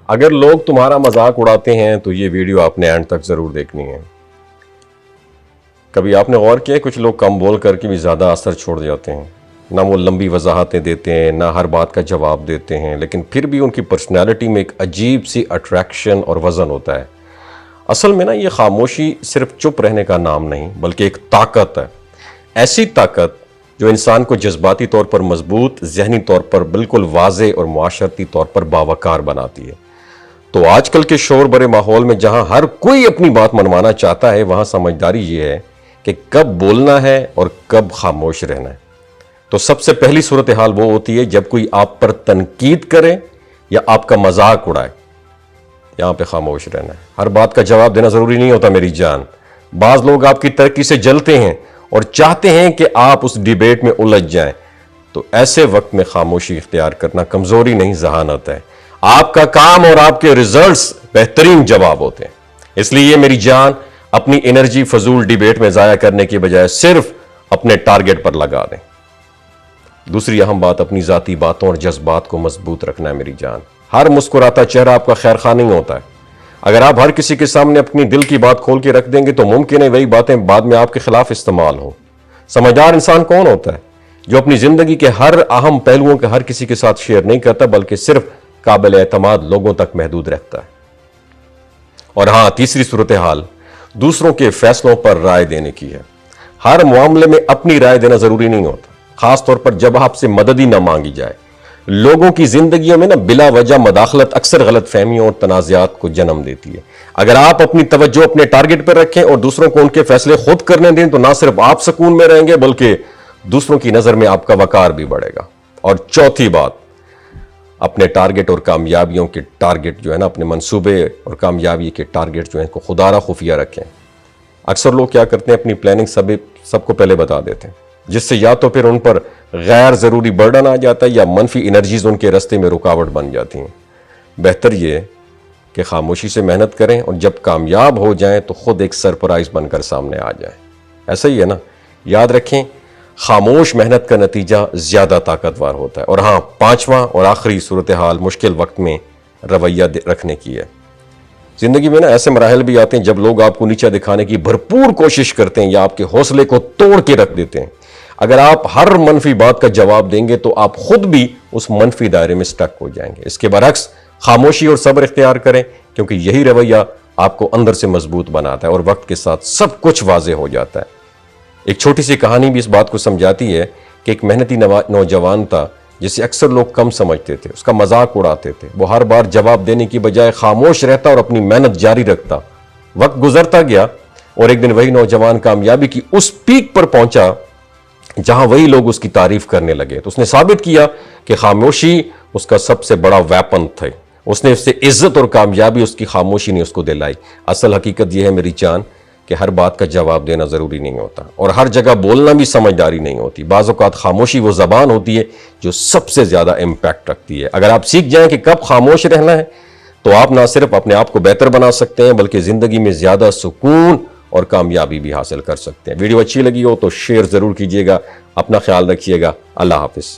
اگر لوگ تمہارا مذاق اڑاتے ہیں تو یہ ویڈیو آپ نے اینڈ تک ضرور دیکھنی ہے۔ کبھی آپ نے غور کیا کچھ لوگ کم بول کر کے بھی زیادہ اثر چھوڑ جاتے ہیں، نہ وہ لمبی وضاحتیں دیتے ہیں نہ ہر بات کا جواب دیتے ہیں، لیکن پھر بھی ان کی پرسنالٹی میں ایک عجیب سی اٹریکشن اور وزن ہوتا ہے۔ اصل میں نا یہ خاموشی صرف چپ رہنے کا نام نہیں بلکہ ایک طاقت ہے، ایسی طاقت جو انسان کو جذباتی طور پر مضبوط، ذہنی طور پر بالکل واضح اور معاشرتی طور پر باوقار بناتی ہے۔ تو آج کل کے شور برے ماحول میں جہاں ہر کوئی اپنی بات منوانا چاہتا ہے، وہاں سمجھداری یہ ہے کہ کب بولنا ہے اور کب خاموش رہنا ہے۔ تو سب سے پہلی صورتحال وہ ہوتی ہے جب کوئی آپ پر تنقید کرے یا آپ کا مذاق اڑائے، یہاں پہ خاموش رہنا ہے۔ ہر بات کا جواب دینا ضروری نہیں ہوتا میری جان۔ بعض لوگ آپ کی ترقی سے جلتے ہیں اور چاہتے ہیں کہ آپ اس ڈیبیٹ میں الجھ جائیں، تو ایسے وقت میں خاموشی اختیار کرنا کمزوری نہیں، ذہانت ہے۔ آپ کا کام اور آپ کے ریزلٹس بہترین جواب ہوتے ہیں۔ اس لیے میری جان، اپنی انرجی فضول ڈیبیٹ میں ضائع کرنے کی بجائے صرف اپنے ٹارگٹ پر لگا دیں۔ دوسری اہم بات، اپنی ذاتی باتوں اور جذبات کو مضبوط رکھنا ہے میری جان۔ ہر مسکراتا چہرہ آپ کا خیر خواہ نہیں ہوتا ہے۔ اگر آپ ہر کسی کے سامنے اپنی دل کی بات کھول کے رکھ دیں گے تو ممکن ہے وہی باتیں بعد میں آپ کے خلاف استعمال ہوں۔ سمجھدار انسان کون ہوتا ہے؟ جو اپنی زندگی کے ہر اہم پہلوؤں کے ہر کسی کے ساتھ شیئر نہیں کرتا بلکہ صرف قابل اعتماد لوگوں تک محدود رکھتا ہے۔ اور ہاں، تیسری صورتحال دوسروں کے فیصلوں پر رائے دینے کی ہے۔ ہر معاملے میں اپنی رائے دینا ضروری نہیں ہوتا، خاص طور پر جب آپ سے مدد ہی نہ مانگی جائے۔ لوگوں کی زندگیوں میں بلا وجہ مداخلت اکثر غلط فہمیوں اور تنازعات کو جنم دیتی ہے۔ اگر آپ اپنی توجہ اپنے ٹارگٹ پر رکھیں اور دوسروں کو ان کے فیصلے خود کرنے دیں تو نہ صرف آپ سکون میں رہیں گے بلکہ دوسروں کی نظر میں آپ کا وقار بھی بڑھے گا۔ اور چوتھی بات، اپنے ٹارگٹ اور کامیابیوں کے ٹارگٹ جو ہے نا، اپنے منصوبے اور کامیابی کے ٹارگٹ جو ہیں کو خدا را خفیہ رکھیں۔ اکثر لوگ کیا کرتے ہیں، اپنی پلاننگ سب کو پہلے بتا دیتے ہیں، جس سے یا تو پھر ان پر غیر ضروری برڈن آ جاتا ہے یا منفی انرجیز ان کے راستے میں رکاوٹ بن جاتی ہیں۔ بہتر یہ کہ خاموشی سے محنت کریں اور جب کامیاب ہو جائیں تو خود ایک سرپرائز بن کر سامنے آ جائیں۔ ایسا ہی ہے نا؟ یاد رکھیں، خاموش محنت کا نتیجہ زیادہ طاقتور ہوتا ہے۔ اور ہاں، پانچواں اور آخری صورتحال مشکل وقت میں رویہ رکھنے کی ہے۔ زندگی میں ایسے مراحل بھی آتے ہیں جب لوگ آپ کو نیچا دکھانے کی بھرپور کوشش کرتے ہیں یا آپ کے حوصلے کو توڑ کے رکھ دیتے ہیں۔ اگر آپ ہر منفی بات کا جواب دیں گے تو آپ خود بھی اس منفی دائرے میں سٹک ہو جائیں گے۔ اس کے برعکس خاموشی اور صبر اختیار کریں، کیونکہ یہی رویہ آپ کو اندر سے مضبوط بناتا ہے اور وقت کے ساتھ سب کچھ واضح ہو جاتا ہے۔ ایک چھوٹی سی کہانی بھی اس بات کو سمجھاتی ہے کہ ایک محنتی نوجوان تھا جسے اکثر لوگ کم سمجھتے تھے، اس کا مذاق اڑاتے تھے۔ وہ ہر بار جواب دینے کی بجائے خاموش رہتا اور اپنی محنت جاری رکھتا۔ وقت گزرتا گیا اور ایک دن وہی نوجوان کامیابی کی اس پیک پر پہنچا جہاں وہی لوگ اس کی تعریف کرنے لگے۔ تو اس نے ثابت کیا کہ خاموشی اس کا سب سے بڑا ویپن تھا۔ اس نے اس سے عزت اور کامیابی اس کی خاموشی نے اس کو دلائی۔ اصل حقیقت یہ ہے میری جان کہ ہر بات کا جواب دینا ضروری نہیں ہوتا اور ہر جگہ بولنا بھی سمجھداری نہیں ہوتی۔ بعض اوقات خاموشی وہ زبان ہوتی ہے جو سب سے زیادہ امپیکٹ رکھتی ہے۔ اگر آپ سیکھ جائیں کہ کب خاموش رہنا ہے تو آپ نہ صرف اپنے آپ کو بہتر بنا سکتے ہیں بلکہ زندگی میں زیادہ سکون اور کامیابی بھی حاصل کر سکتے ہیں۔ ویڈیو اچھی لگی ہو تو شیئر ضرور کیجیے گا۔ اپنا خیال رکھیے گا۔ اللہ حافظ۔